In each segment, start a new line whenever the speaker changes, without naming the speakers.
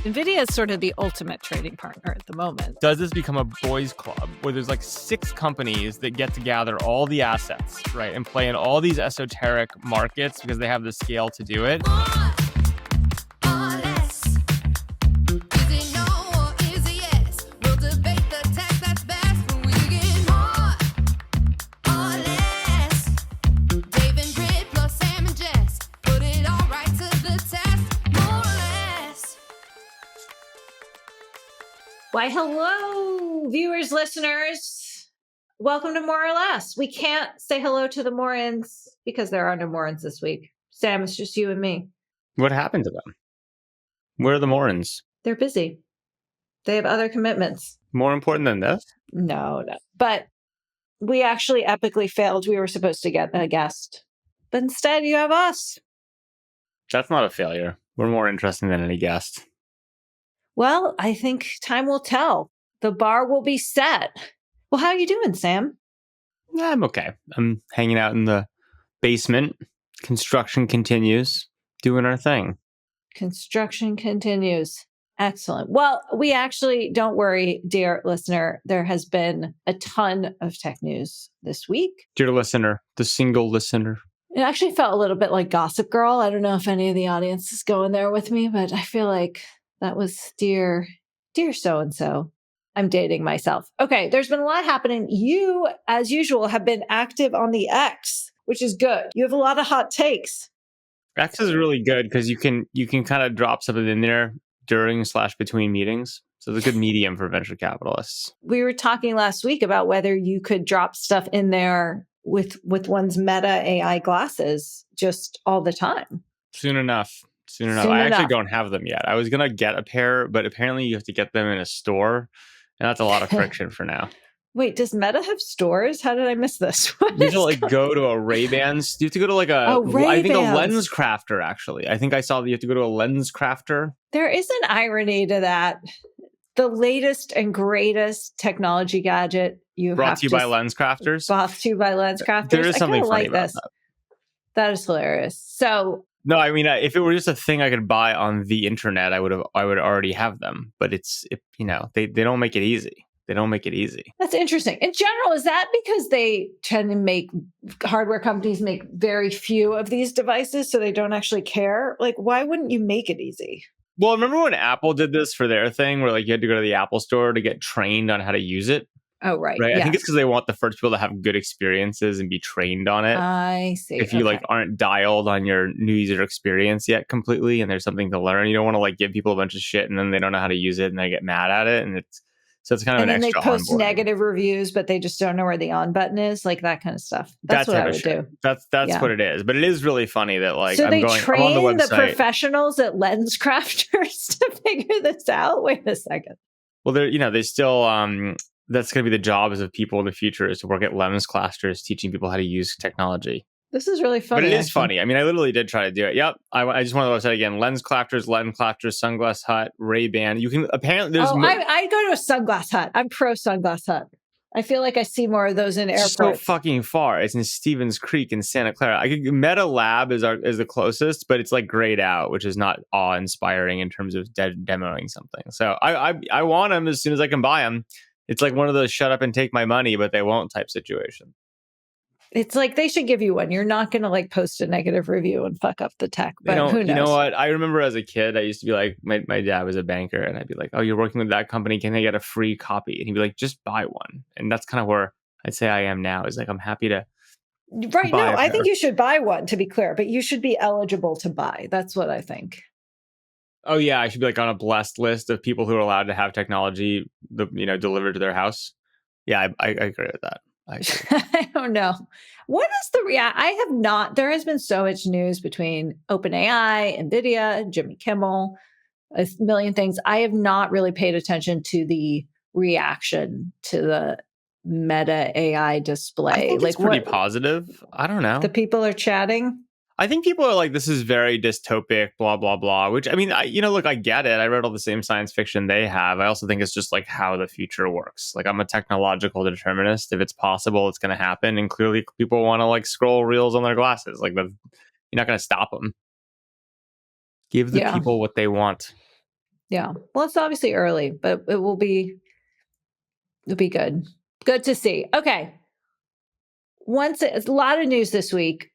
Nvidia is sort of the ultimate trading partner at the moment.
Does this become a boys club where there's like 6 companies that get to gather all the assets, right, and play in all these esoteric markets because they have the scale to do it?
Why, hello, viewers, listeners. Welcome to More or Less. We can't say hello to the Morins because there are no Morins this week. Sam, it's just you and me.
What happened to them? Where are the Morins?
They're busy. They have other commitments.
More important than this?
No. But we actually epically failed. We were supposed to get a guest. But instead, you have us.
That's not a failure. We're more interesting than any guest.
Well, I think time will tell. The bar will be set. Well, how are you doing, Sam?
Yeah, I'm okay. I'm hanging out in the basement. Construction continues. Doing our thing.
Construction continues. Excellent. Well, we actually, don't worry, dear listener. There has been a ton of tech news this week.
Dear listener, the single listener.
It actually felt a little bit like Gossip Girl. I don't know if any of the audience is going there with me, but I feel like that was dear so-and-so. I'm dating myself. Okay, there's been a lot happening. You, as usual, have been active on the X, which is good. You have a lot of hot takes.
X is really good because you can kind of drop something in there during/between meetings. So it's a good medium for venture capitalists.
We were talking last week about whether you could drop stuff in there with one's Meta AI glasses just all the time.
Soon enough. I actually don't have them yet. I was going to get a pair, but apparently you have to get them in a store. And that's a lot of friction for now.
Wait, does Meta have stores? How did I miss this?
You have to go to a Ray-Bans. You have to go to I think a lens crafter, actually. I think I saw that you have to go to a lens crafter.
There is an irony to that. The latest and greatest technology gadget
brought to you by lens crafters.
Brought to you by lens crafters.
There is something funny about that.
That is hilarious. So
no, I mean, if it were just a thing I could buy on the internet, I would already have them. But they don't make it easy. They don't make it easy.
That's interesting. In general, is that because they tend to make hardware companies make very few of these devices, so they don't actually care? Like, why wouldn't you make it easy?
Well, remember when Apple did this for their thing, where you had to go to the Apple store to get trained on how to use it?
Oh, right.
Right. Yeah. I think it's because they want the first people to have good experiences and be trained on it.
I see.
If you aren't dialed on your new user experience yet completely, and there's something to learn, you don't want to give people a bunch of shit and then they don't know how to use it and they get mad at it, and it's kind of an extra. And then they post
negative reviews, but they just don't know where the on button is, like that kind of stuff. That's what I would do.
That's what it is. But it is really funny that
so
I'm
train
I'm on the website.
The professionals at lens crafters to figure this out. Wait a second.
Well, they still that's going to be the jobs of people in the future, is to work at lens crafters, teaching people how to use technology.
This is really funny.
But it is funny. I mean, I literally did try to do it. Yep. I just went to the website again. Lens crafters, Sunglass Hut, Ray-Ban. You can apparently there's
I go to a Sunglass Hut. I'm pro Sunglass Hut. I feel like I see more of those in airports.
So fucking far. It's in Stevens Creek in Santa Clara. Meta Lab is the closest, but it's grayed out, which is not awe-inspiring in terms of demoing something. So I want them as soon as I can buy them. It's like one of those shut up and take my money, but they won't type situation.
It's like they should give you one. You're not going to post a negative review and fuck up the tech. But who knows?
You know what? I remember as a kid, I used to be like, my dad was a banker, and I'd be like, oh, you're working with that company. Can I get a free copy? And he'd be like, just buy one. And that's kind of where I'd say I am now, is I'm happy to.
Right. No, I think you should buy one, to be clear, but you should be eligible to buy. That's what I think.
Oh, yeah. I should be on a blessed list of people who are allowed to have technology, delivered to their house. Yeah, I agree with that.
I don't know. What is the I have not. There has been so much news between OpenAI, Nvidia, Jimmy Kimmel, a million things. I have not really paid attention to the reaction to the Meta AI display.
I think it's pretty positive. I don't know.
The people are chatting.
I think people are like, this is very dystopic, blah, blah, blah, which, I mean, look, I get it. I read all the same science fiction they have. I also think it's just how the future works. I'm a technological determinist. If it's possible, it's going to happen. And clearly people want to scroll reels on their glasses. You're not going to stop them. Give the people what they want.
Yeah. Well, it's obviously early, but it'll be good. Good to see. Okay. A lot of news this week,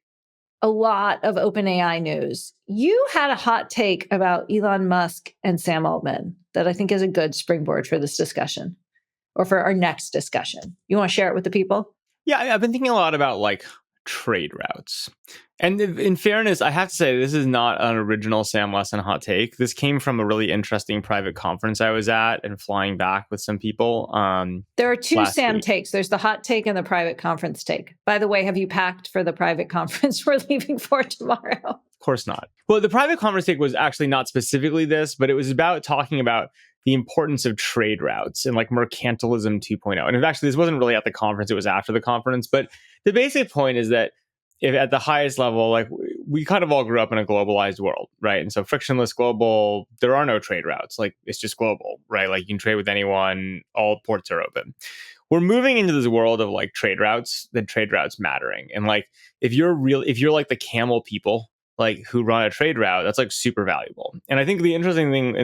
a lot of OpenAI news. You had a hot take about Elon Musk and Sam Altman that I think is a good springboard for this discussion or for our next discussion. You want to share it with the people?
Yeah, I've been thinking a lot about like trade routes. And in fairness, I have to say, this is not an original Sam Lesson hot take. This came from a really interesting private conference I was at and flying back with some people.
There are two Sam
week.
takes. There's the hot take and the private conference take. By the way, have you packed for the private conference we're leaving for tomorrow?
Of course not. Well, the private conference take was actually not specifically this, but it was about talking about the importance of trade routes and like mercantilism 2.0. And actually, this wasn't really at the conference, it was after the conference. But the basic point is that if at the highest level, like we kind of all grew up in a globalized world, right? And so frictionless global, there are no trade routes. Like it's just global, right? Like you can trade with anyone, all ports are open. We're moving into this world of like trade routes, the trade routes mattering. And like if you're like the camel people, like who run a trade route, that's like super valuable. And I think the interesting thing,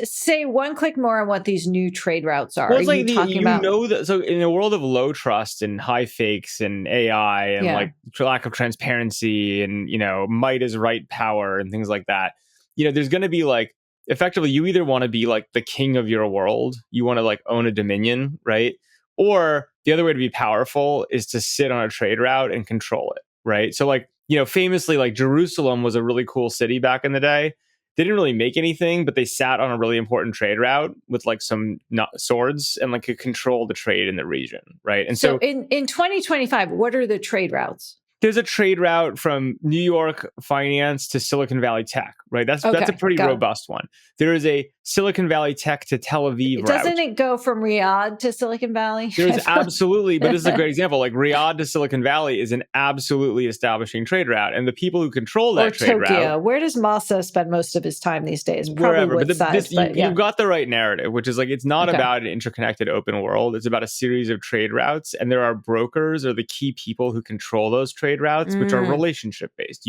say one click more on what these new trade routes are.
Well, it's
are
like so in a world of low trust and high fakes and AI and like lack of transparency and might is right power and things like that, there's going to be like effectively you either want to be like the king of your world, you want to like own a dominion, right? Or the other way to be powerful is to sit on a trade route and control it, right? So like famously, like Jerusalem was a really cool city back in the day. They didn't really make anything, but they sat on a really important trade route with like some swords and like could control the trade in the region, right? And so
in 2025, what are the trade routes?
There's a trade route from New York finance to Silicon Valley tech, right? That's a pretty robust one. There is a Silicon Valley tech to Tel Aviv route.
Doesn't it go from Riyadh to Silicon Valley?
There's absolutely, but this is a great example. Like Riyadh to Silicon Valley is an absolutely establishing trade route. And the people who control that trade route.
Where does Masa spend most of his time these days?
Wherever. But you've got the right narrative, which is like it's not about an interconnected open world. It's about a series of trade routes. And there are brokers or the key people who control those trade routes, which are relationship based.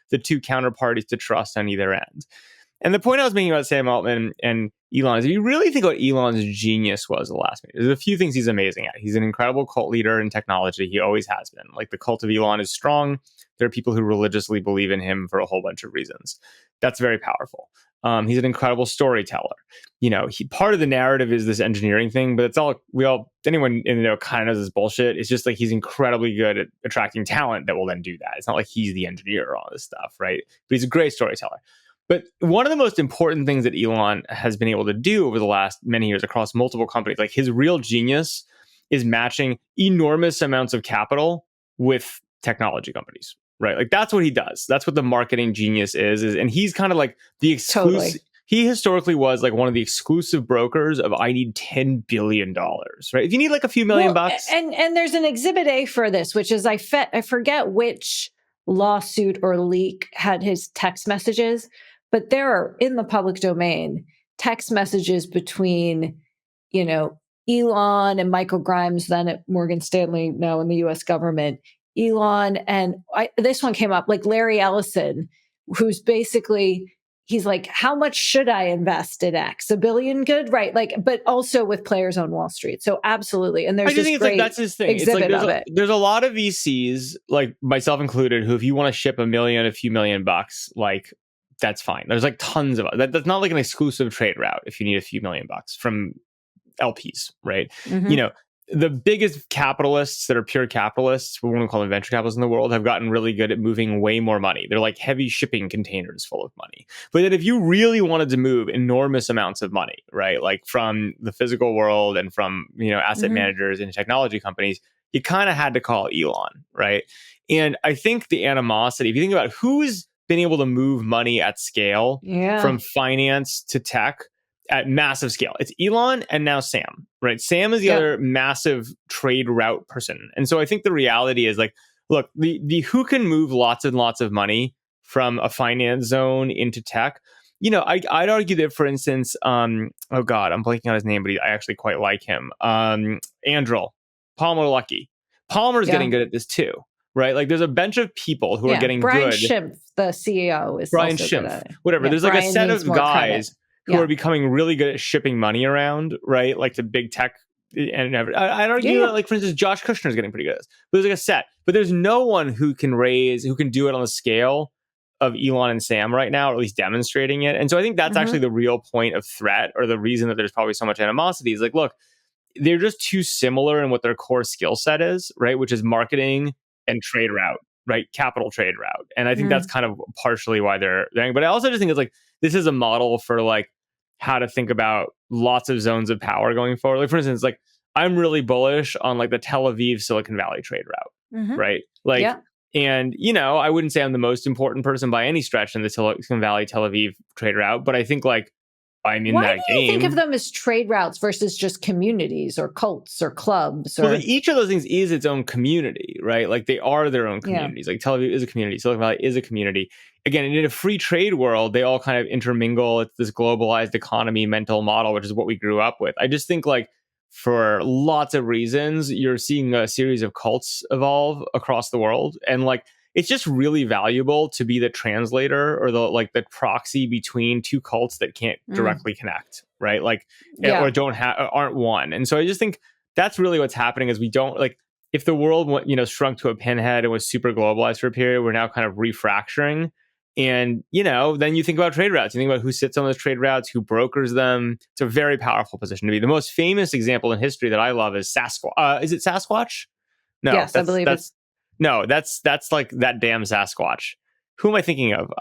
The two counterparties to trust on either end. And the point I was making about Sam Altman and Elon is if you really think what Elon's genius was the last meeting, there's a few things he's amazing at. He's an incredible cult leader in technology. He always has been. Like the cult of Elon is strong. There are people who religiously believe in him for a whole bunch of reasons. That's very powerful. He's an incredible storyteller. Part of the narrative is this engineering thing, but it's all anyone in the know kind of knows this bullshit. It's just like he's incredibly good at attracting talent that will then do that. It's not like he's the engineer or all this stuff, right? But he's a great storyteller. But one of the most important things that Elon has been able to do over the last many years across multiple companies, like his real genius is matching enormous amounts of capital with technology companies, right? Like that's what he does. That's what the marketing genius is and he's kind of like the exclusive. Totally. He historically was like one of the exclusive brokers of I need $10 billion, right? If you need like a few million bucks.
And there's an exhibit A for this, which is I forget which lawsuit or leak had his text messages. But there are, in the public domain, text messages between, Elon and Michael Grimes, then at Morgan Stanley, now in the U.S. government. Elon and this one came up, like Larry Ellison, who's basically, he's like, how much should I invest in X? $1 billion good? Right. Like, but also with players on Wall Street. So absolutely. And there's this great
that's his thing.
exhibit
of
it.
There's a lot of VCs, like myself included, who if you want to ship a few million bucks, like, that's fine. There's like tons of that's not like an exclusive trade route if you need a few million bucks from LPs, right? Mm-hmm. The biggest capitalists that are pure capitalists, we want to call them venture capitalists in the world, have gotten really good at moving way more money. They're like heavy shipping containers full of money. But then if you really wanted to move enormous amounts of money, right, like from the physical world and from asset managers and technology companies, you kind of had to call Elon, right? And I think the animosity, if you think about who's been able to move money at scale from finance to tech at massive scale. It's Elon and now Sam, right? Sam is the other massive trade route person. And so I think the reality is like, look, the who can move lots and lots of money from a finance zone into tech. I'd argue that, for instance, oh God, I'm blanking on his name, but I actually quite like him. Andrel, Palmer Luckey. Palmer's getting good at this too. Right, like there's a bunch of people who are getting
Brian
good.
Schimpf, the CEO, is
Brian
also
Schimpf,
good at it.
whatever. There's like
Brian
a set of guys who are becoming really good at shipping money around, right? Like to big tech. And I'd argue that, like, for instance, Josh Kushner is getting pretty good at this. But there's like a set. But there's no one who can do it on the scale of Elon and Sam right now, or at least demonstrating it. And so I think that's actually the real point of threat, or the reason that there's probably so much animosity is like, look, they're just too similar in what their core skill set is, right? Which is marketing and trade route, right? Capital trade route. And I think that's kind of partially why they're there. But I also just think it's like, this is a model for like how to think about lots of zones of power going forward. Like, for instance, like I'm really bullish on like the Tel Aviv Silicon Valley trade route, right? Like, and I wouldn't say I'm the most important person by any stretch in the Silicon Valley Tel Aviv trade route, but I think like I'm in that game.
Why do you think of them as trade routes versus just communities or cults or clubs?
Well, each of those things is its own community, right? Like they are their own communities. Like Tel Aviv is a community, Silicon Valley is a community. Again, in a free trade world, they all kind of intermingle. It's this globalized economy mental model, which is what we grew up with. I just think like for lots of reasons, you're seeing a series of cults evolve across the world. And like, it's just really valuable to be the translator or the proxy between two cults that can't directly connect, right? Like, or aren't one. And so I just think that's really what's happening is we don't like, if the world, shrunk to a pinhead and was super globalized for a period, we're now kind of refracturing. And, then you think about trade routes. You think about who sits on those trade routes, who brokers them. It's a very powerful position to be. The most famous example in history that I love is Sasquatch. Is it Sasquatch? No,
yes, I believe it's.
No, that's like that damn Sasquatch. Who am I thinking of?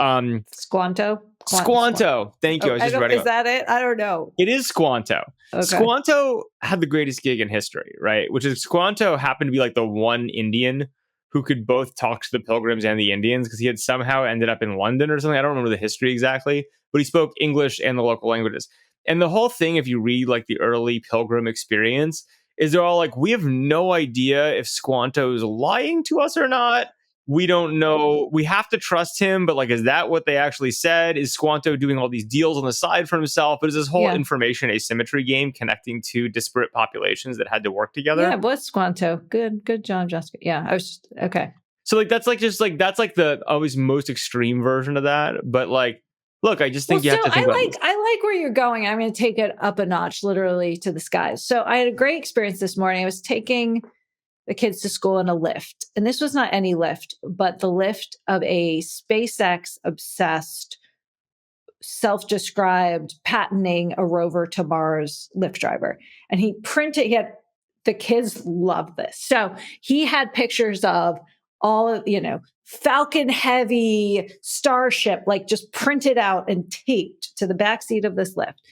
Squanto.
Squanto. Thank you. I was just reading.
Is that it? I don't know.
It is Squanto. Okay. Squanto had the greatest gig in history, right? Which is Squanto happened to be like the one Indian who could both talk to the Pilgrims and the Indians because he had somehow ended up in London or something. I don't remember the history exactly, but he spoke English and the local languages. And the whole thing, if you read like the early Pilgrim experience, is they're all like, we have no idea if Squanto is lying to us or not. We don't know. We have to trust him, but like, is that what they actually said? Is Squanto doing all these deals on the side for himself? But is this whole information asymmetry game connecting two disparate populations that had to work together?
Yeah, what's Squanto? Good job, Jessica. Yeah, I was just, okay.
So like, that's like the always most extreme version of that. But like, look, I just think you have to think
I like where you're going. I'm going to take it up a notch, literally to the skies. So I had a great experience this morning. I was taking the kids to school in a lift. And this was not any lift, but the lift of a SpaceX obsessed, self-described, patenting a rover to Mars lift driver. And the kids loved this. So he had pictures of all of, Falcon Heavy, Starship, like just printed out and taped to the backseat of this lift.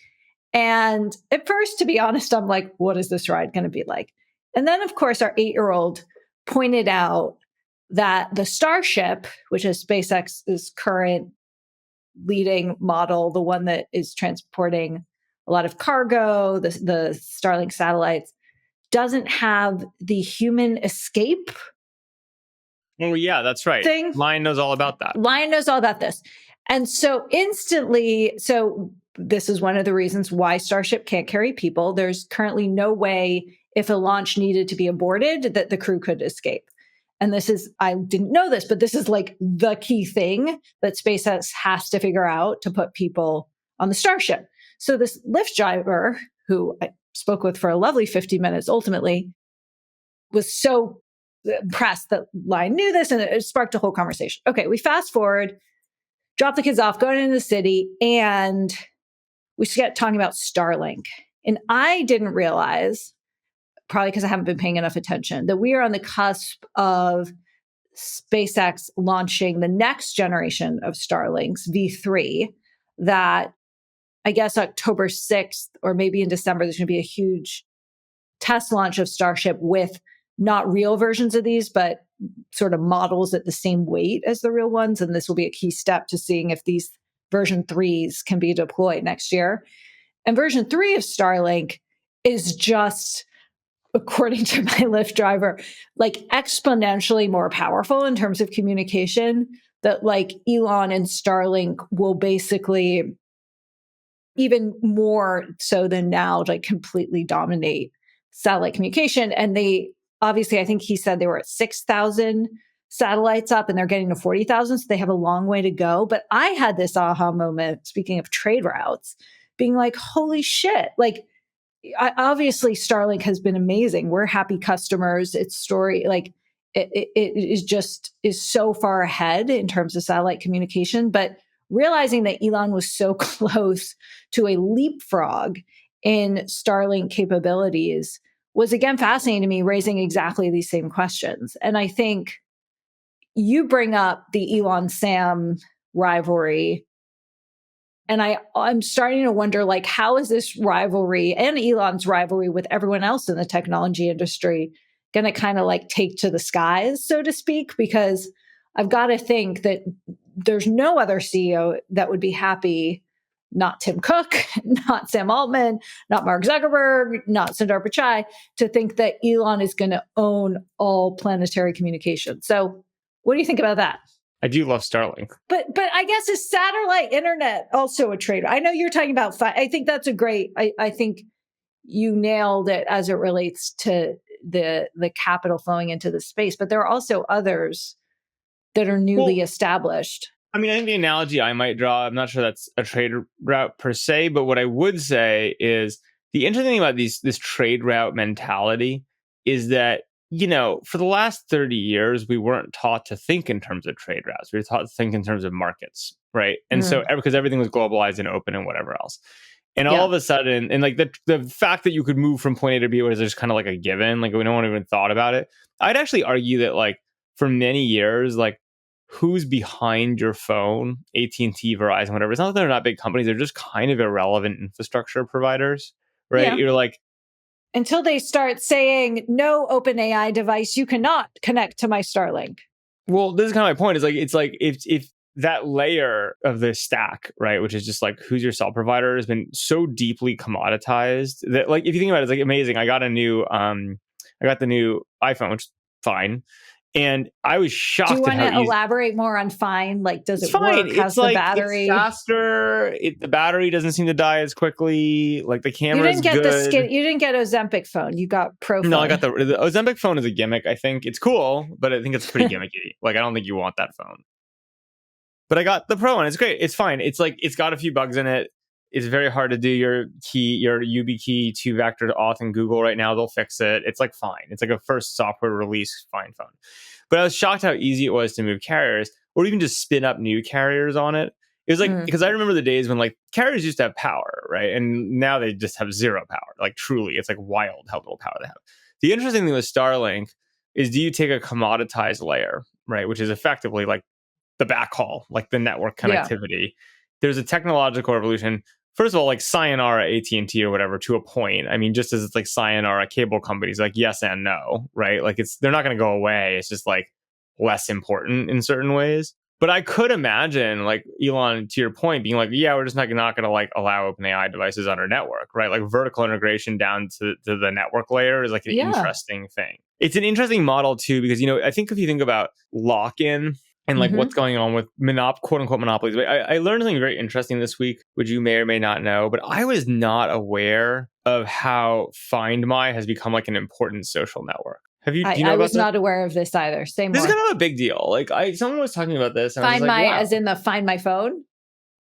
And at first, to be honest, I'm like, what is this ride going to be like? And then, of course, our 8-year-old pointed out that the Starship, which is SpaceX's current leading model, the one that is transporting a lot of cargo, the Starlink satellites, doesn't have the human escape.
Oh, yeah, that's right. Lion knows all about that.
Lion knows all about this. And so this is one of the reasons why Starship can't carry people. There's currently no way, if a launch needed to be aborted, that the crew could escape. And I didn't know this, but this is like the key thing that SpaceX has to figure out to put people on the Starship. So this Lyft driver, who I spoke with for a lovely 50 minutes, ultimately was so impressed that Lion knew this, and it sparked a whole conversation. Okay, we fast forward, drop the kids off, go into the city, and we get talking about Starlink. And I didn't realize, probably because I haven't been paying enough attention, that we are on the cusp of SpaceX launching the next generation of Starlinks, V3, that I guess October 6th, or maybe in December, there's going to be a huge test launch of Starship with not real versions of these, but sort of models at the same weight as the real ones. And this will be a key step to seeing if these version 3s can be deployed next year. And version 3 of Starlink is just, according to my Lyft driver, like exponentially more powerful in terms of communication, that like Elon and Starlink will basically, even more so than now, like completely dominate satellite communication. And they obviously, I think he said they were at 6,000 satellites up and they're getting to 40,000. So they have a long way to go. But I had this aha moment, speaking of trade routes, being like, holy shit. Like, obviously Starlink has been amazing. We're happy customers. Its story, like it is so far ahead in terms of satellite communication, but realizing that Elon was so close to a leapfrog in Starlink capabilities was again fascinating to me, raising exactly these same questions. And I think you bring up the Elon Sam rivalry. And I'm starting to wonder, like, how is this rivalry and Elon's rivalry with everyone else in the technology industry going to kind of like take to the skies, so to speak? Because I've got to think that there's no other CEO that would be happy, not Tim Cook, not Sam Altman, not Mark Zuckerberg, not Sundar Pichai, to think that Elon is going to own all planetary communication. So what do you think about that?
I do love Starlink.
But I guess is satellite internet also a trade? I know you're talking about, I think that's a great, I think you nailed it as it relates to the capital flowing into the space, but there are also others that are newly established.
I mean, I think the analogy I might draw, I'm not sure that's a trade route per se, but what I would say is the interesting thing about this trade route mentality is that, you know, for the last 30 years, we weren't taught to think in terms of trade routes. We were taught to think in terms of markets, right? And so, because everything was globalized and open and whatever else. And all of a sudden, and like the fact that you could move from point A to B was just kind of like a given, like we no one even thought about it. I'd actually argue that like for many years, like who's behind your phone, AT&T, Verizon, whatever, it's not that they're not big companies. They're just kind of irrelevant infrastructure providers, right?
Yeah.
You're like,
until they start saying, no OpenAI device, you cannot connect to my Starlink.
Well, this is kind of my point. Is like, it's like if that layer of the stack, right, which is just like who's your cell provider, has been so deeply commoditized that, like, if you think about it, it's like amazing. I got the new iPhone, which is fine. And I was shocked.
Do you want to elaborate more on fine? Like, does it
work?
How's
it's
the
like,
fabattery?
It's faster. The battery doesn't seem to die as quickly. Like the camera is good.
You didn't get Ozempic phone. You got Pro phone.
No, I got the Ozempic phone is a gimmick. I think it's cool, but I think it's pretty gimmicky. Like, I don't think you want that phone. But I got the Pro one. It's great. It's fine. It's like, it's got a few bugs in it. It's very hard to do your YubiKey 2-factor auth in Google right now. They'll fix it. It's like fine. It's like a first software release fine phone. But I was shocked how easy it was to move carriers or even just spin up new carriers on it. It was like, because I remember the days when like carriers used to have power, right? And now they just have zero power. Like truly, it's like wild how little power they have. The interesting thing with Starlink is, do you take a commoditized layer, right? Which is effectively like the backhaul, like the network connectivity. Yeah. There's a technological revolution. First of all, like sayonara AT&T or whatever to a point. I mean, just as it's like sayonara cable companies, like yes and no, right? Like they're not going to go away. It's just like less important in certain ways. But I could imagine like Elon, to your point, being like, yeah, we're just not going to like allow OpenAI devices on our network, right? Like vertical integration down to the network layer is like an interesting thing. It's an interesting model too, because, you know, I think if you think about lock-in, and like what's going on with quote unquote monopolies. I learned something very interesting this week, which you may or may not know, but I was not aware of how Find My has become like an important social network. Have you? Do you know
I
about
was
this?
Not aware of this either.
This is kind of a big deal. Like someone was talking about this. And
Find
I was like,
My,
wow.
as in the Find My phone.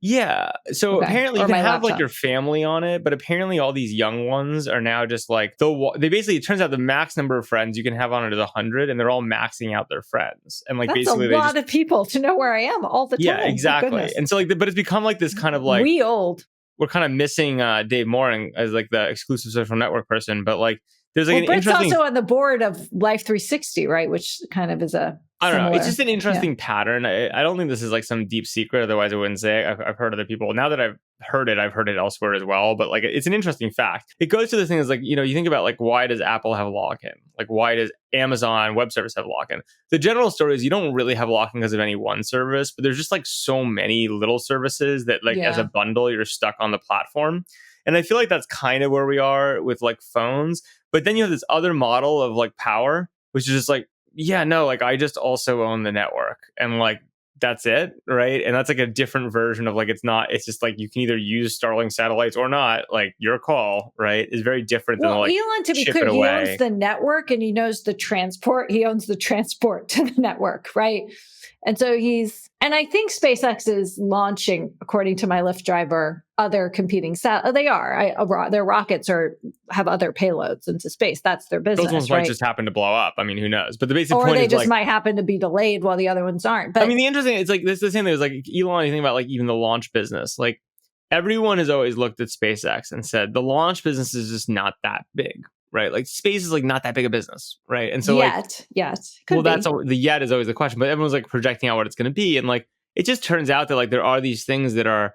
Yeah. So apparently you can have
laptop.
like your family on it, but apparently all these young ones are now just like, they basically, it turns out the max number of friends you can have on it is 100, and they're all maxing out their friends. And like,
that's
basically
a lot of people to know where I am all the time.
Yeah, exactly. And so like, but it's become like this kind of like, we're kind of missing Dave Morin as like the exclusive social network person, but like, there's like
Brett's also on the board of Life 360, right? Which kind of is
I don't know. It's just an interesting pattern. I don't think this is like some deep secret. Otherwise, I wouldn't say it. I've heard other people. Now that I've heard it elsewhere as well. But like, it's an interesting fact. It goes to this thing is like, you know, you think about like, why does Apple have lock-in? Like, why does Amazon Web Service have lock-in? The general story is you don't really have lock-in because of any one service, but there's just like so many little services that like as a bundle, you're stuck on the platform. And I feel like that's kind of where we are with like phones. But then you have this other model of like power, which is just like, yeah, no, like I just also own the network and like that's it, right? And that's like a different version of like, it's just like you can either use Starlink satellites or not, like your call, right? Is very different than like
Elon, to be clear, he owns the network and he knows the transport. He owns the transport to the network, right? And so and I think SpaceX is launching, according to my Lyft driver, other competing they are. Their rockets have other payloads into space. That's their business.
Those ones might just happen to blow up. I mean, who knows? But the basic
or
point
they
is
just might happen to be delayed while the other ones aren't. But
I mean, the interesting, it's like, this is the same thing. It's like Elon, you think about like even the launch business. Like everyone has always looked at SpaceX and said the launch business is just not that big, right? Like space is like not that big a business, right? And so
yet,
that's the yet is always the question. But everyone's like projecting out what it's going to be, and like it just turns out that like there are these things that are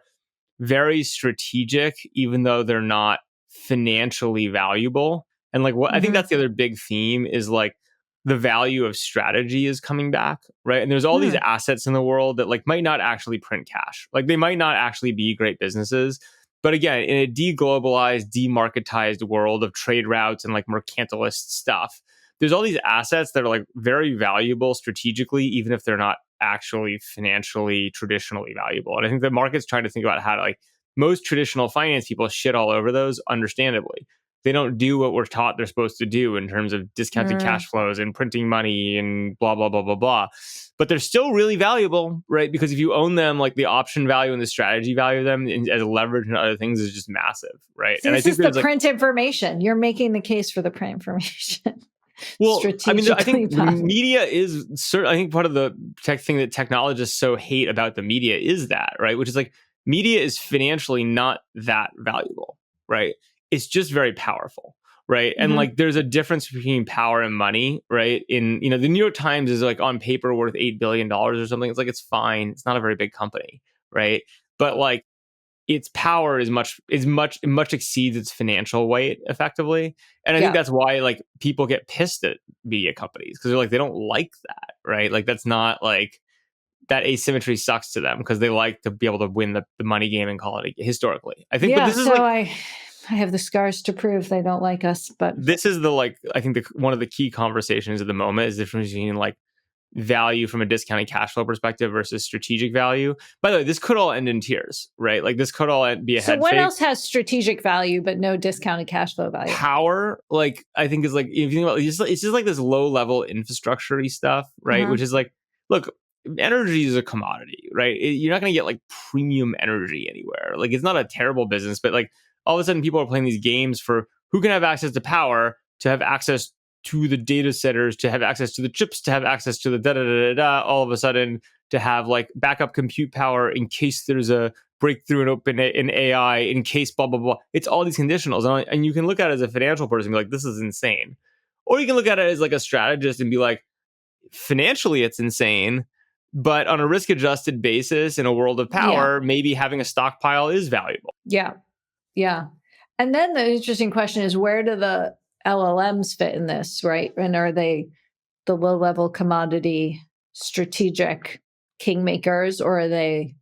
very strategic, even though they're not financially valuable. And like what I think that's the other big theme is like the value of strategy is coming back, right? And there's all these assets in the world that like might not actually print cash. Like they might not actually be great businesses. But again, in a deglobalized, demarketized world of trade routes and like mercantilist stuff, there's all these assets that are like very valuable strategically, even if they're not actually financially traditionally valuable. And I think the market's trying to think about how to like most traditional finance people shit all over those, understandably. They don't do what we're taught they're supposed to do in terms of discounted cash flows and printing money and blah, blah, blah, blah, blah. But they're still really valuable, right? Because if you own them, like the option value and the strategy value of them as leverage and other things is just massive, right?
So
and
this is the print information. You're making the case for the print information.
Well, I mean, I think the media is I think part of the thing that technologists so hate about the media is that, right? Which is like media is financially not that valuable, right? It's just very powerful, right? And like there's a difference between power and money, right? In, the New York Times is like on paper worth $8 billion or something. It's like, it's fine. It's not a very big company, right? But like its power is much exceeds its financial weight effectively. And I think that's why like people get pissed at media companies because they're like, they don't like that, right? Like that's not like that asymmetry sucks to them because they like to be able to win the money game and call it historically. I think, but this is like,
I have the scars to prove they don't like us, but
this is I think one of the key conversations at the moment is the difference between like value from a discounted cash flow perspective versus strategic value. By the way, this could all end in tears, right? Like this could all be a head
fake. So what
fake.
else has strategic value but no discounted cash flow value?
Power, like I think is like, if you think about it, it's just like this low level infrastructure-y stuff, right? Which is like, look, energy is a commodity, right? You're not going to get like premium energy anywhere. Like it's not a terrible business, but like all of a sudden people are playing these games for who can have access to power, to have access to the data centers, to have access to the chips, to have access to the da-da-da-da-da, all of a sudden to have like backup compute power in case there's a breakthrough in AI, in case blah, blah, blah. It's all these conditionals. And you can look at it as a financial person and be like, this is insane. Or you can look at it as like a strategist and be like, financially it's insane, but on a risk-adjusted basis in a world of power, maybe having a stockpile is valuable.
Yeah. Yeah. And then the interesting question is, where do the LLMs fit in this, right? And are they the low-level commodity strategic kingmakers, or are they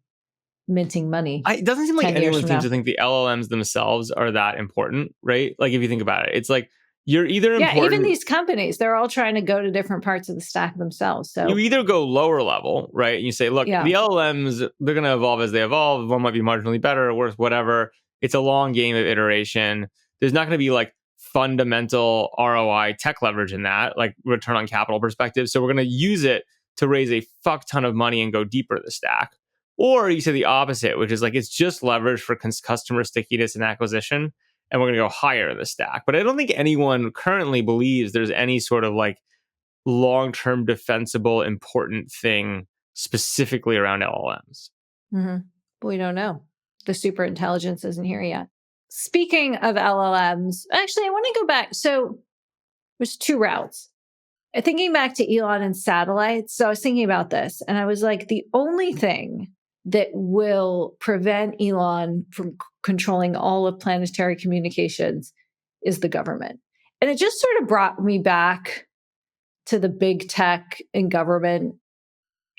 minting money?
It doesn't seem like anyone seems to think the LLMs themselves are that important, right? Like if you think about it, it's like you're either important.
Yeah, even these companies, they're all trying to go to different parts of the stack themselves. So
you either go lower level, right? And you say, look, the LLMs, they're going to evolve as they evolve. One might be marginally better or worse, whatever. It's a long game of iteration. There's not going to be like fundamental ROI tech leverage in that, like return on capital perspective. So we're going to use it to raise a fuck ton of money and go deeper the stack. Or you say the opposite, which is like it's just leverage for customer stickiness and acquisition, and we're going to go higher in the stack. But I don't think anyone currently believes there's any sort of like long-term defensible important thing specifically around LLMs.
We don't know. The super intelligence isn't here yet. Speaking of LLMs, actually, I want to go back. So there's two routes. Thinking back to Elon and satellites. So I was thinking about this and I was like, the only thing that will prevent Elon from controlling all of planetary communications is the government. And it just sort of brought me back to the big tech and government,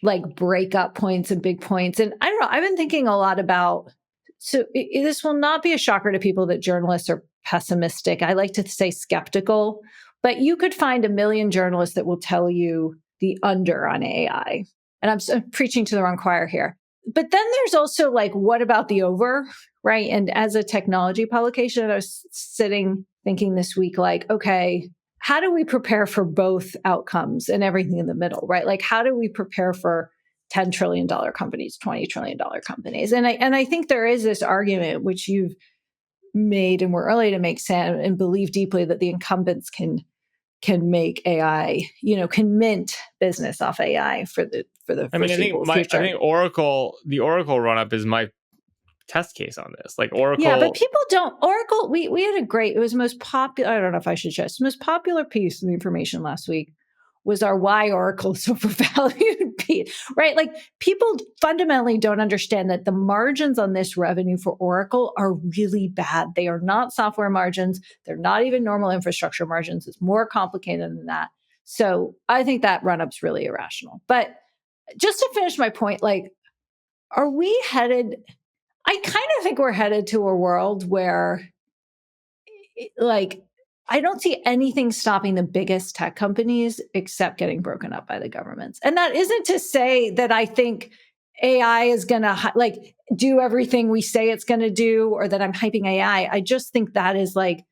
like breakup points and big points. And I don't know, I've been thinking a lot about, this will not be a shocker to people that journalists are pessimistic. I like to say skeptical, but you could find 1 million journalists that will tell you the under on AI. And I'm preaching to the wrong choir here. But then there's also like, what about the over, right? And as a technology publication, I was sitting thinking this week, like, okay, how do we prepare for both outcomes and everything in the middle, right? Like, how do we prepare for $10 trillion companies, $20 trillion companies. And I think there is this argument, which you've made and were early to make, Sam, and believe deeply that the incumbents can make AI, can mint business off AI for the foreseeable future.
I think the Oracle run up is my test case on this. Like Oracle.
Yeah, but people don't. Oracle, we had it was the most popular, I don't know if I should just, most popular piece of the information last week was our why Oracle is overvalued piece, right? Like people fundamentally don't understand that the margins on this revenue for Oracle are really bad. They are not software margins. They're not even normal infrastructure margins. It's more complicated than that. So I think that run-up's really irrational. But just to finish my point, like, are we headed, I kind of think we're headed to a world where, like, I don't see anything stopping the biggest tech companies except getting broken up by the governments. And that isn't to say that I think AI is going to do everything we say it's going to do, or that I'm hyping AI. I just think that is like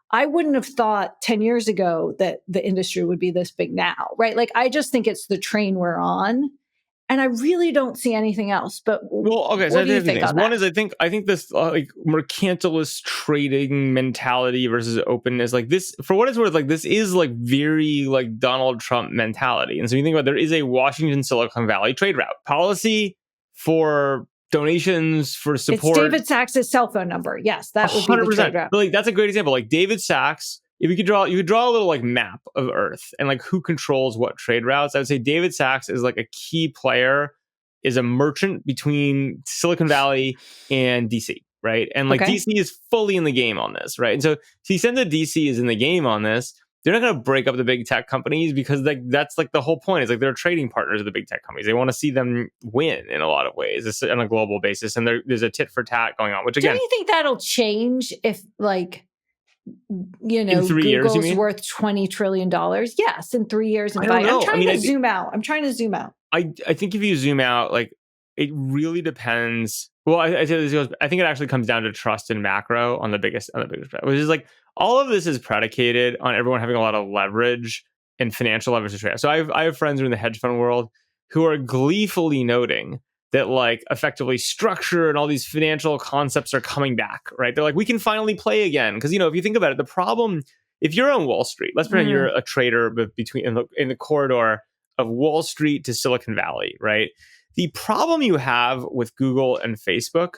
I wouldn't have thought 10 years ago that the industry would be this big now, right? Like, I just think it's the train we're on. And I really don't see anything else. But
okay, so
what do you think on that?
One is I think this like mercantilist trading mentality versus openness, like this, for what it's worth, like this is like very like Donald Trump mentality. And so you think about, there is a Washington Silicon Valley trade route policy for donations, for support.
It's David Sachs' cell phone number. Yes, that would be the trade route.
But like that's a great example. Like David Sachs. If you could draw a little like map of Earth and like who controls what trade routes. I would say David Sachs is like a key player, is a merchant between Silicon Valley and DC, right? And like DC is fully in the game on this, right? And so to the extent that DC is in the game on this, they're not going to break up the big tech companies, because like that's like the whole point. Is like they're trading partners of the big tech companies. They want to see them win in a lot of ways on a global basis, and there's a tit for tat going on. Which again,
do you think that'll change if like,
in 3 years,
Google's worth $20 trillion? Yes, in 3 years and 5 years. I'm trying to zoom out. I think if you zoom out, like it really depends. Well, I think it actually comes down to trust in macro on the biggest, which is like all of this is predicated on everyone having a lot of leverage and financial leverage to trade. So I have friends who are in the hedge fund world who are gleefully noting that like effectively structure and all these financial concepts are coming back, right? They're like, we can finally play again. Because, if you think about it, the problem, if you're on Wall Street, let's pretend you're a trader between in the corridor of Wall Street to Silicon Valley, right? The problem you have with Google and Facebook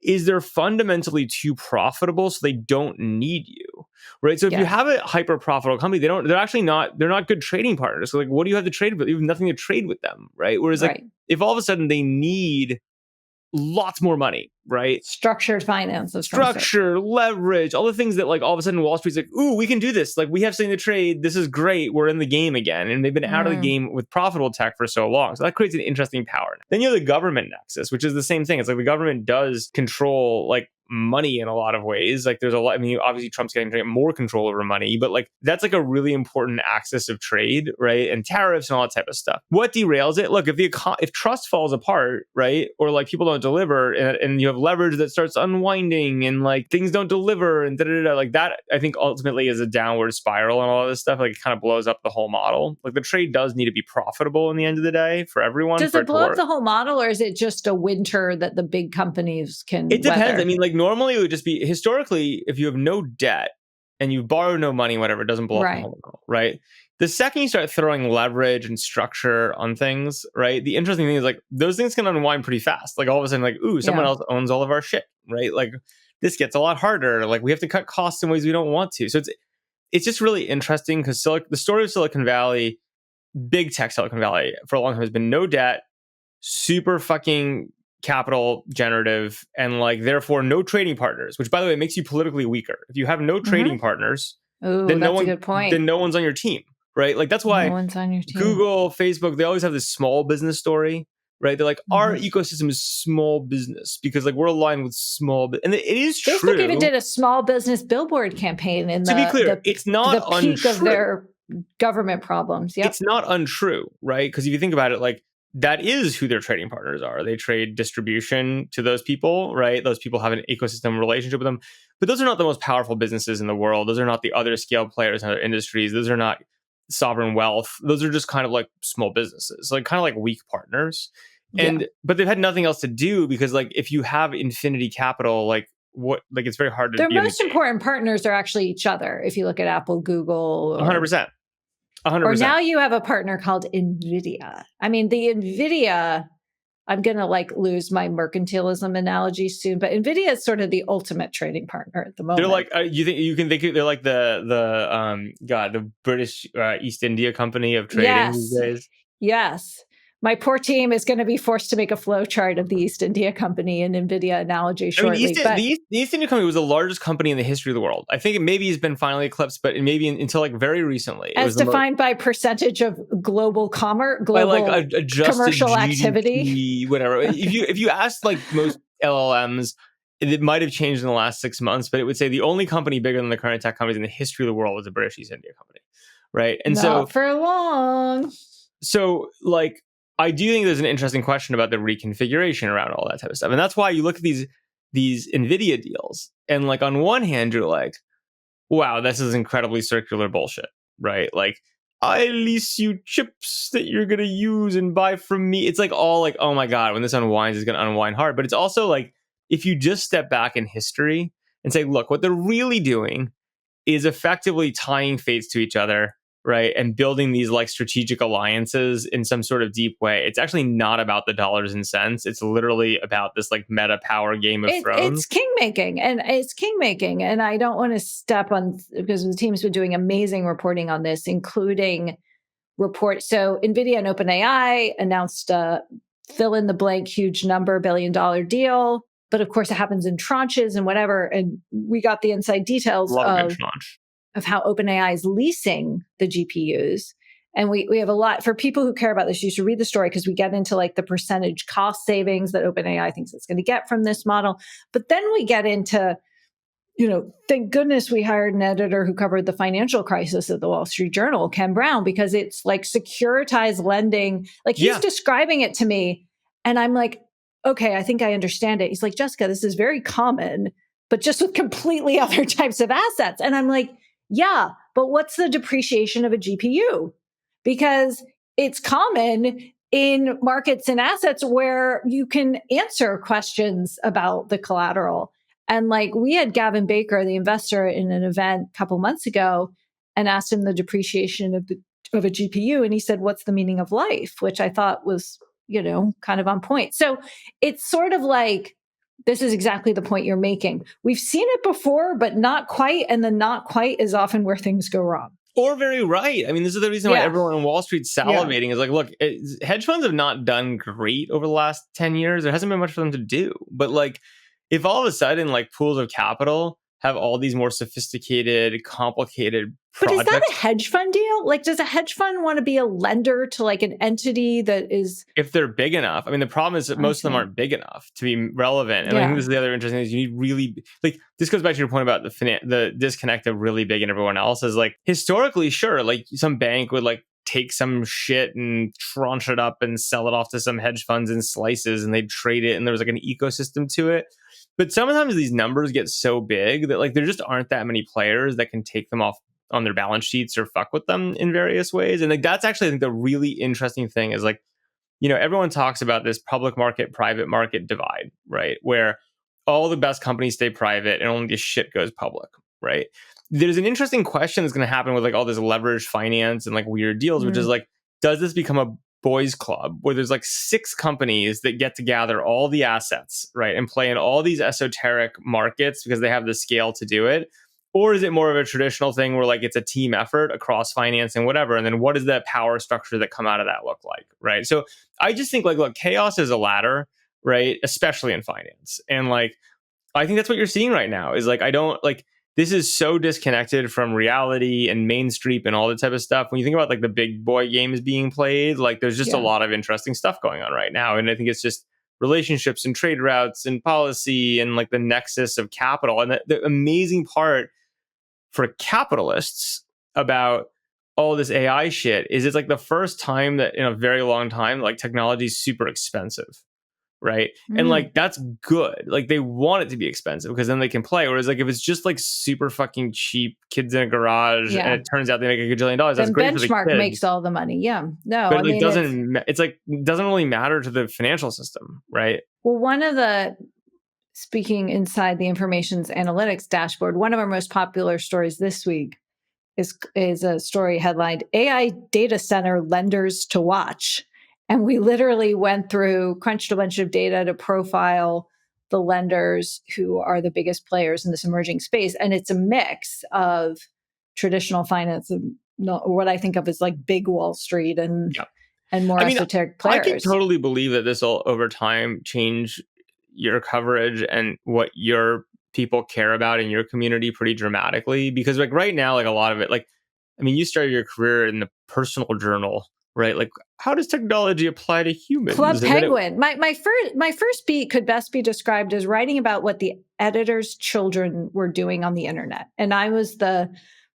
is they're fundamentally too profitable, so they don't need you, right? So if you have a hyper profitable company, they're not good trading partners. So like, what do you have to trade with? You have nothing to trade with them, right? Whereas like, if all of a sudden they need lots more money, right? Structured finance,
leverage, all the things that like all of a sudden Wall Street's like, ooh, we can do this. Like we have something to trade. This is great. We're in the game again. And they've been out of the game with profitable tech for so long. So that creates an interesting power. Then you have the government nexus, which is the same thing. It's like the government does control like money in a lot of ways. Like there's a lot, obviously Trump's getting more control over money, but like that's like a really important axis of trade, right? And tariffs and all that type of stuff. What derails it? Look, if trust falls apart, right? Or like people don't deliver and you have leverage that starts unwinding and like things don't deliver and like that, I think ultimately is a downward spiral and all this stuff. Like it kind of blows up the whole model. Like the trade does need to be profitable in the end of the day for everyone.
Does it blow up the whole model, or is it just a winter that the big companies can
It depends.
weather?
Like normally it would just be, historically, if you have no debt and you borrow no money, whatever, it doesn't blow up the whole model, right? The second you start throwing leverage and structure on things, right? The interesting thing is like those things can unwind pretty fast. Like all of a sudden, like, ooh, someone else owns all of our shit, right? Like this gets a lot harder. Like we have to cut costs in ways we don't want to. So it's just really interesting because the story of Silicon Valley, big tech Silicon Valley, for a long time has been no debt, super fucking capital generative, and like therefore no trading partners, which by the way makes you politically weaker. If you have no trading partners, then
a good point.
Then no one's on your team, right? Like that's why
no one's on your team.
Google, Facebook, they always have this small business story, right? They're like, our ecosystem is small business because like we're aligned with and it is true.
Facebook even did a small business billboard campaign
to be clear, it's not
the peak of their government problems. It's
not untrue, right? Because if you think about it, like that is who their trading partners are. They trade distribution to those people, right? Those people have an ecosystem relationship with them. But those are not the most powerful businesses in the world. Those are not the other scale players in other industries. Those are not sovereign wealth, those are just kind of like small businesses, like kind of like weak partners.
Yeah.
But they've had nothing else to do because like if you have infinity capital, like what, like it's very hard to
Their
be in the
most
game.
important partners are actually each other. If you look at Apple, Google,
100%. 100%.
Or now you have a partner called Nvidia. I mean, the Nvidia, I'm going to like lose my mercantilism analogy soon, but Nvidia is sort of the ultimate trading partner at the moment.
They're like, you think you can think they're like the British East India Company of trading these days.
Yes. My poor team is going to be forced to make a flow chart of the East India Company and Nvidia analogy shortly.
The East India Company was the largest company in the history of the world. I think it maybe has been finally eclipsed, but maybe until like very recently.
As defined by percentage of global commerce, global like commercial GDP, activity.
Whatever. if you ask like most LLMs, it might have changed in the last 6 months, but it would say the only company bigger than the current tech companies in the history of the world was the British East India Company. Right. And
Not for long.
So like, I do think there's an interesting question about the reconfiguration around all that type of stuff. And that's why you look at these Nvidia deals and like on one hand, you're like, wow, this is incredibly circular bullshit, right? Like I lease you chips that you're going to use and buy from me. It's like all like, oh my God, when this unwinds, it's going to unwind hard. But it's also like, if you just step back in history and say, look, what they're really doing is effectively tying fates to each other, right? And building these like strategic alliances in some sort of deep way. It's actually not about the dollars and cents. It's literally about this like meta power game of Thrones.
It's kingmaking. And I don't want to step on, because the team's been doing amazing reporting on this, including reports. So Nvidia and OpenAI announced a fill in the blank huge number, $1 billion deal. But of course it happens in tranches and whatever. And we got the inside details of how OpenAI is leasing the GPUs. And we have a lot for people who care about this. You should read the story because we get into like the percentage cost savings that OpenAI thinks it's going to get from this model. But then we get into, thank goodness we hired an editor who covered the financial crisis at the Wall Street Journal, Ken Brown, because it's like securitized lending. Like he's describing it to me and I'm like, okay, I think I understand it. He's like, Jessica, this is very common, but just with completely other types of assets. And I'm like, yeah, but what's the depreciation of a GPU? Because it's common in markets and assets where you can answer questions about the collateral. And like we had Gavin Baker, the investor, in an event a couple months ago and asked him the depreciation of a GPU. And he said, what's the meaning of life? Which I thought was, kind of on point. So it's sort of like, this is exactly the point you're making. We've seen it before, but not quite. And the not quite is often where things go wrong.
Or very right. I mean, this is the reason why everyone on Wall Street's salivating is like, look, hedge funds have not done great over the last 10 years. There hasn't been much for them to do. But like, if all of a sudden like pools of capital have all these more sophisticated, complicated projects.
But is that a hedge fund deal? Like, does a hedge fund want to be a lender to like an entity that is...
If they're big enough. I mean, the problem is that most of them aren't big enough to be relevant. And I think this is the other interesting thing is you need really... Like, this goes back to your point about the disconnect of really big and everyone else is like, historically, sure, like some bank would like take some shit and tranche it up and sell it off to some hedge funds in slices and they'd trade it and there was like an ecosystem to it. But sometimes these numbers get so big that like there just aren't that many players that can take them off on their balance sheets or fuck with them in various ways. And like that's actually, I think, the really interesting thing is like, everyone talks about this public market, private market divide, right? Where all the best companies stay private and only the shit goes public, right? There's an interesting question that's going to happen with like all this leveraged finance and like weird deals, which is like, does this become a boys club where there's like 6 companies that get to gather all the assets, right? And play in all these esoteric markets because they have the scale to do it? Or is it more of a traditional thing where like it's a team effort across finance and whatever? And then what does that power structure that come out of that look like, right? So I just think like, look, chaos is a ladder, right? Especially in finance. And like, I think that's what you're seeing right now is like, I don't like, this is so disconnected from reality and Main Street and all that type of stuff. When you think about like the big boy games being played, like there's just a lot of interesting stuff going on right now. And I think it's just relationships and trade routes and policy and like the nexus of capital. And the amazing part for capitalists about all this AI shit is it's like the first time that in a very long time, like technology is super expensive. right? And like that's good. Like they want it to be expensive because then they can play. Whereas like if it's just like super fucking cheap, kids in a garage, and it turns out they make a gajillion dollars, that's
then
great for the
Benchmark
kids.
makes all the money. Yeah, no,
but
I mean
it's like it doesn't really matter to the financial system, right?
Well, one of the speaking inside the information's analytics dashboard, one of our most popular stories this week is a story headlined AI data center lenders to watch. And we literally crunched a bunch of data to profile the lenders who are the biggest players in this emerging space. And it's a mix of traditional finance and what I think of as like big Wall Street and more esoteric players.
I can totally believe that this will over time change your coverage and what your people care about in your community pretty dramatically, because like right now, like a lot of it, like, I mean, you started your career in the personal journal, right? Like, how does technology apply to humans?
Club Penguin. My first beat could best be described as writing about what the editor's children were doing on the internet. And I was the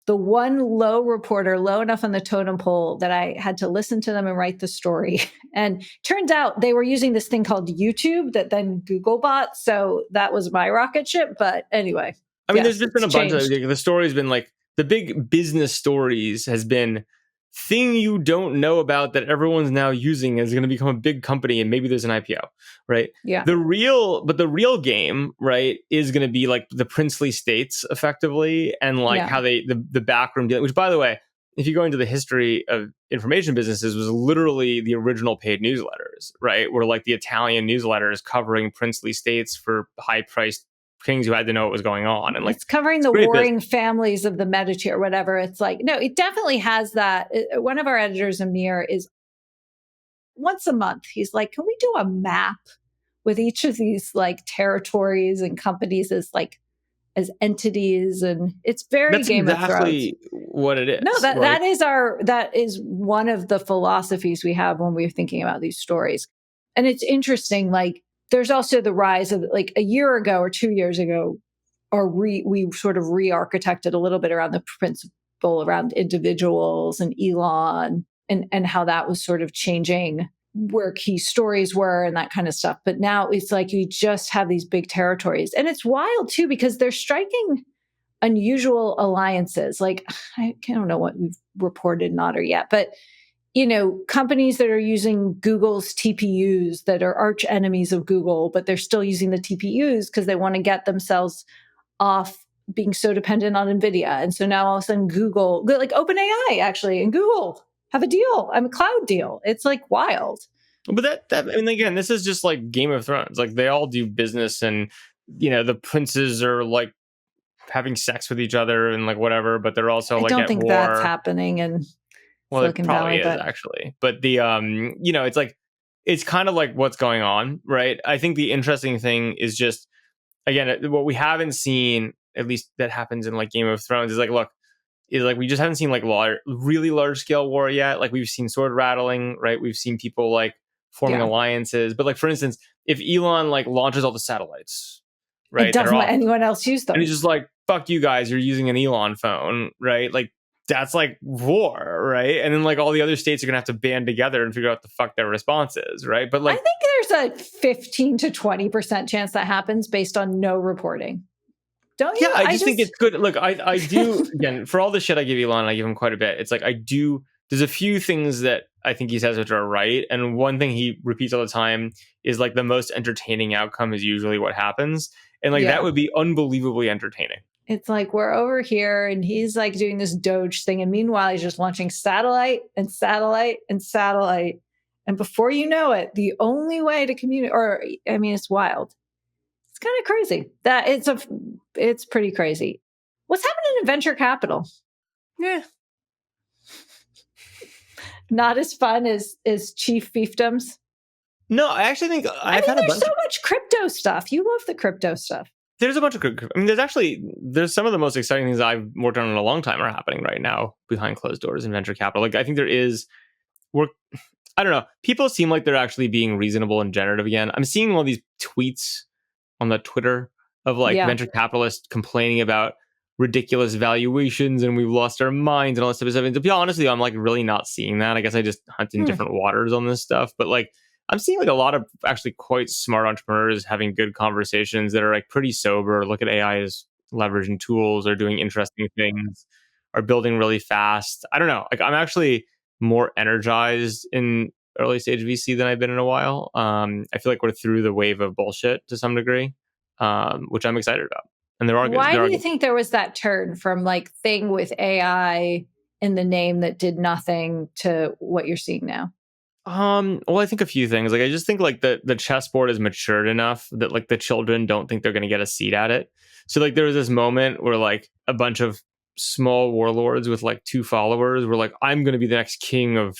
one low reporter, low enough on the totem pole that I had to listen to them and write the story. And turns out they were using this thing called YouTube that then Google bought. So that was my rocket ship. But anyway.
I mean, there's just been a bunch of, the story's been like, the big business stories has been thing you don't know about that everyone's now using is going to become a big company and maybe there's an IPO, right?
Yeah.
The real game, right, is going to be like the princely states effectively, and like how they, the backroom deal, which by the way, if you go into the history of information businesses, was literally the original paid newsletters, right? Were like the Italian newsletters covering princely states for high priced kings who had to know what was going on. And like
it's covering the warring families of the Medici or whatever. It's like, no, it definitely has that. One of our editors, Amir, is once a month, he's like, can we do a map with each of these like territories and companies as entities? And it's very Game of Thrones. That's
exactly what it is.
No, that is one of the philosophies we have when we're thinking about these stories. And it's interesting, like, there's also the rise of like a year ago or 2 years ago, we sort of re-architected a little bit around the principle around individuals and Elon and how that was sort of changing where key stories were and that kind of stuff. But now it's like you just have these big territories. And it's wild too, because they're striking unusual alliances. Like, I don't know what we've reported, not or yet, but companies that are using Google's TPUs that are arch enemies of Google, but they're still using the TPUs because they want to get themselves off being so dependent on Nvidia. And so now all of a sudden Google, like OpenAI actually, and Google have a deal, a cloud deal. It's like wild.
But I mean, again, this is just like Game of Thrones. Like they all do business and, the princes are like having sex with each other and like whatever, but they're also like at war. I don't think
that's happening in Silicon Valley,
is actually. But the it's like it's kind of like what's going on, right? I think the interesting thing is just, again, what we haven't seen, at least that happens in like Game of Thrones, is like, look, we just haven't seen like really large scale war yet. Like we've seen sword rattling, right? We've seen people like forming alliances, but like for instance, if Elon like launches all the satellites, right,
doesn't let anyone else use them,
and he's just like, fuck you guys, you're using an Elon phone, right? Like that's like war, right? And then like all the other states are gonna have to band together and figure out what the fuck their response is, right? But like,
I think there's a 15 to 20% chance that happens based on no reporting. Don't you?
Yeah, I just think it's good. Look, I do, again, for all the shit I give Elon, I give him quite a bit. It's like there's a few things that I think he says which are right. And one thing he repeats all the time is like the most entertaining outcome is usually what happens. And like that would be unbelievably entertaining.
It's like we're over here and he's like doing this Doge thing. And meanwhile, he's just launching satellite and satellite and satellite. And before you know it, the only way to communicate, it's wild. It's kind of crazy. It's pretty crazy. What's happening in venture capital?
Yeah.
Not as fun as chief fiefdoms.
No, I actually think
there's so much crypto stuff. You love the crypto stuff.
There's a bunch of crypto. I mean, there's some of the most exciting things I've worked on in a long time are happening right now behind closed doors in venture capital. Like, I think there is work. I don't know. People seem like they're actually being reasonable and generative again. I'm seeing all these tweets on the Twitter of like venture capitalists complaining about ridiculous valuations and we've lost our minds and all this type of stuff. And to be honest with you, I'm like really not seeing that. I guess I just hunt in different waters on this stuff. But like, I'm seeing like a lot of actually quite smart entrepreneurs having good conversations that are like pretty sober, look at AI as leveraging tools or doing interesting things or building really fast. I don't know. Like I'm actually more energized in early stage VC than I've been in a while. I feel like we're through the wave of bullshit to some degree, which I'm excited about. And there are good.
Why do you think there was that turn from like thing with AI in the name that did nothing to what you're seeing now?
Well, I think a few things. Like, I just think like the chessboard is matured enough that like the children don't think they're going to get a seat at it. So like there was this moment where like a bunch of small warlords with like 2 followers were like, "I'm going to be the next king of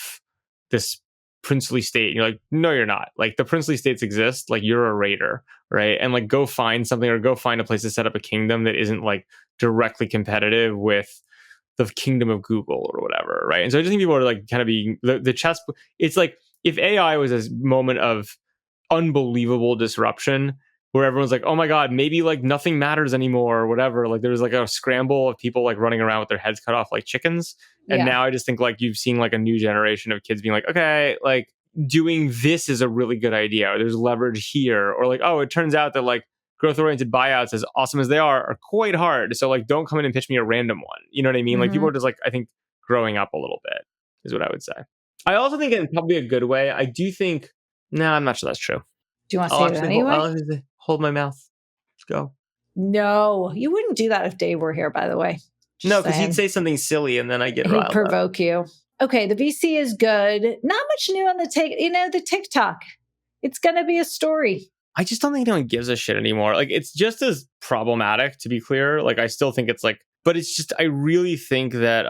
this princely state." And you're like, "No, you're not. Like the princely states exist. Like you're a raider, right? And like go find something or go find a place to set up a kingdom that isn't like directly competitive with the kingdom of Google or whatever, right?" And so I just think people are like kind of being the chess. It's like if AI was a moment of unbelievable disruption where everyone's like, "Oh my god, maybe like nothing matters anymore," or whatever. Like there's like a scramble of people like running around with their heads cut off like chickens. And
Yeah.
now I just think like you've seen like a new generation of kids being like, "Okay, like doing this is a really good idea. Or there's leverage here," or like, "Oh, it turns out that like growth oriented buyouts, as awesome as they are quite hard. So like, don't come in and pitch me a random one." You know what I mean? Like people are just like, I think growing up a little bit is what I would say. I also think in probably a good way. I do think, no, I'm not sure that's true.
Do you want to say it anyway?
I'll actually hold my mouth. Let's go.
No, you wouldn't do that if Dave were here, by the way.
No, because he'd say something silly and then I get riled
He'd provoke you. Okay, the VC is good. Not much new on the the TikTok. It's going to be a story.
I just don't think anyone gives a shit anymore. Like, it's just as problematic, to be clear. Like, I still think it's like, but it's just, I really think that,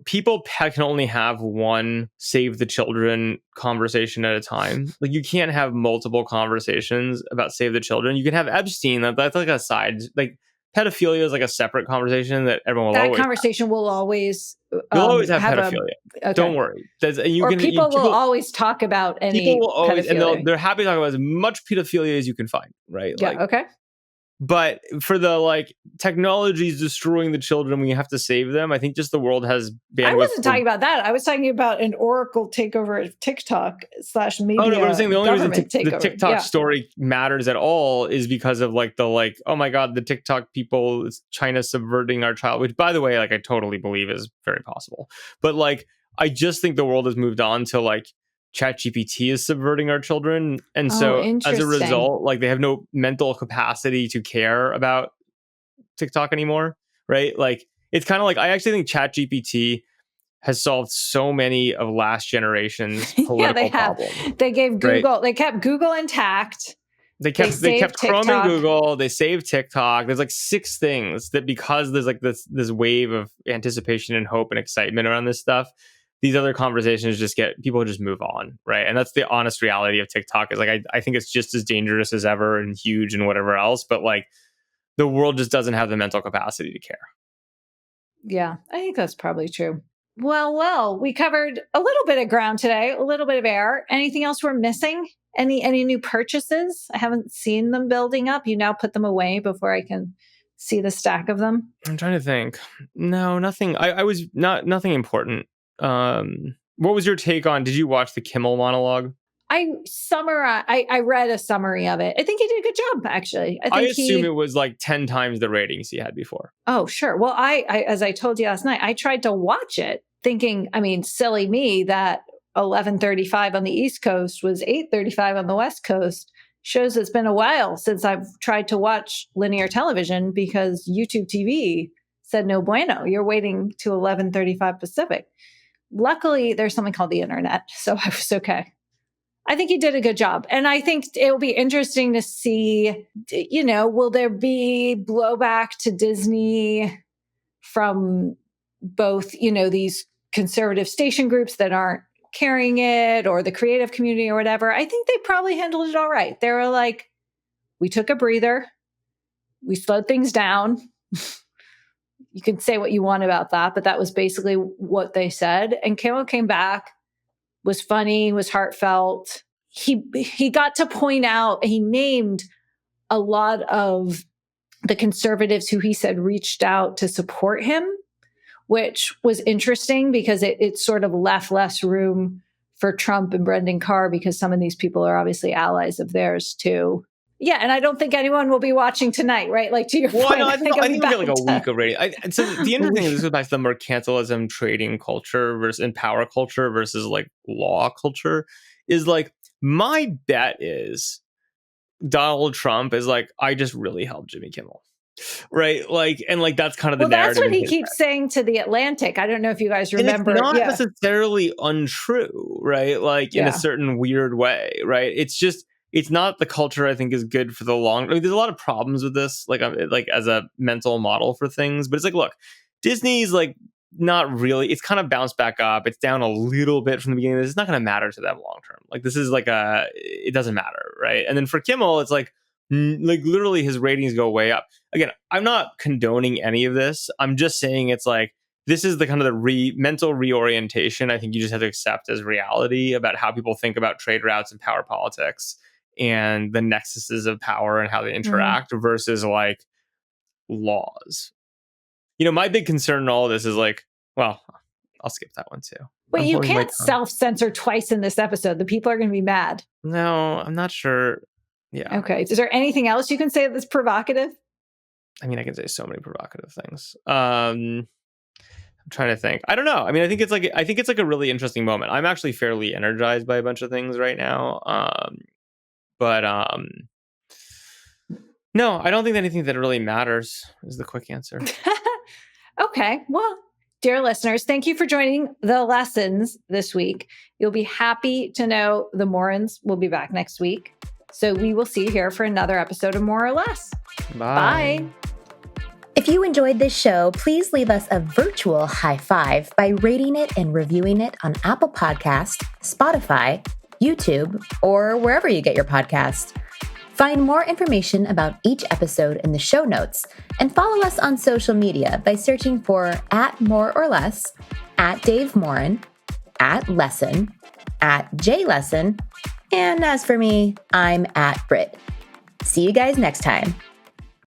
people can only have one save the children conversation at a time. Like, you can't have multiple conversations about save the children. You can have Epstein. That's like a side, like, pedophilia is like a separate conversation that everyone will
that
always
conversation
have.
will always
You'll always have pedophilia.
Okay.
Don't worry.
People will always talk about any
people will always,
pedophilia.
and they're happy to talk about as much pedophilia as you can find, right?
Yeah,
like,
okay.
But for the like technology is destroying the children, we have to save them. I think just the world has bandwidth.
I wasn't talking about that. I was talking about an Oracle takeover of TikTok / media.
Oh no, but I'm saying the only reason the TikTok
Yeah.
story matters at all is because of like oh my god, the TikTok people, it's China subverting our child. Which, by the way, like I totally believe is very possible. But like I just think the world has moved on to like ChatGPT is subverting our children. And so as a result, like they have no mental capacity to care about TikTok anymore, right? Like it's kind of like, I actually think ChatGPT has solved so many of last generation's political problems.
They gave Google, right? They kept Google intact.
They kept Chrome and Google. They saved TikTok. There's like 6 things that, because there's like this wave of anticipation and hope and excitement around this stuff, these other conversations people just move on, right? And that's the honest reality of TikTok. Is like I think it's just as dangerous as ever and huge and whatever else, but like the world just doesn't have the mental capacity to care.
Yeah, I think that's probably true. Well, we covered a little bit of ground today, a little bit of air. Anything else we're missing? Any new purchases? I haven't seen them building up. You now put them away before I can see the stack of them.
I'm trying to think. No, nothing. I was nothing important. What was your take on? Did you watch the Kimmel monologue?
I read a summary of it. I think he did a good job, actually. I
assume it was like 10 times the ratings he had before.
Oh, sure. Well, I as I told you last night, I tried to watch it thinking, I mean, silly me, that 11:35 on the East Coast was 8:35 on the West Coast. Shows it's been a while since I've tried to watch linear television because YouTube TV said no bueno. You're waiting to 11:35 Pacific. Luckily, there's something called the internet, so I was okay. I think he did a good job. And I think it will be interesting to see, will there be blowback to Disney from both, these conservative station groups that aren't carrying it, or the creative community or whatever. I think they probably handled it all right. They were like, we took a breather. We slowed things down. You can say what you want about that, but that was basically what they said. And Kimmel came back, was funny, was heartfelt. He got to point out, he named a lot of the conservatives who he said reached out to support him, which was interesting because it sort of left less room for Trump and Brendan Carr, because some of these people are obviously allies of theirs too. Yeah, and I don't think anyone will be watching tonight, right? Like to your point,
I think we'll get like a week of rating. So the interesting thing is, this goes back to the mercantilism trading culture versus and power culture versus like law culture. Is like my bet is Donald Trump is like, I just really helped Jimmy Kimmel. Right, like, and like that's kind of the narrative.
That's what he keeps saying to The Atlantic. I don't know if you guys remember.
And it's not necessarily untrue, right? Like in a certain weird way, right? It's just, it's not the culture I think is good for the long. Like, there's a lot of problems with this, like as a mental model for things. But it's like, look, Disney's like not really. It's kind of bounced back up. It's down a little bit from the beginning. It's not going to matter to them long term. Like this is like it doesn't matter, right? And then for Kimmel, it's like literally his ratings go way up. Again, I'm not condoning any of this. I'm just saying it's like, this is the kind of the mental reorientation I think you just have to accept as reality about how people think about trade routes and power politics and the nexuses of power and how they interact versus like laws. You know, my big concern in all of this is like, well, I'll skip that one too.
Wait, you can't self-censor twice in this episode. The people are going to be mad.
No, I'm not sure. Yeah.
Okay. Is there anything else you can say that's provocative?
I mean, I can say so many provocative things. I'm trying to think. I don't know. I mean, I think it's like a really interesting moment. I'm actually fairly energized by a bunch of things right now. But no, I don't think anything that really matters is the quick answer.
Okay. Well, dear listeners, thank you for joining the lessons this week. You'll be happy to know the Morins will be back next week. So we will see you here for another episode of More or Less.
Bye.
Bye.
If you enjoyed this show, please leave us a virtual high five by rating it and reviewing it on Apple Podcast, Spotify, YouTube, or wherever you get your podcast. Find more information about each episode in the show notes and follow us on social media by searching for @MoreOrLess, @DaveMorin, @Lesson, @JLesson, and as for me, I'm @Brit. See you guys next time.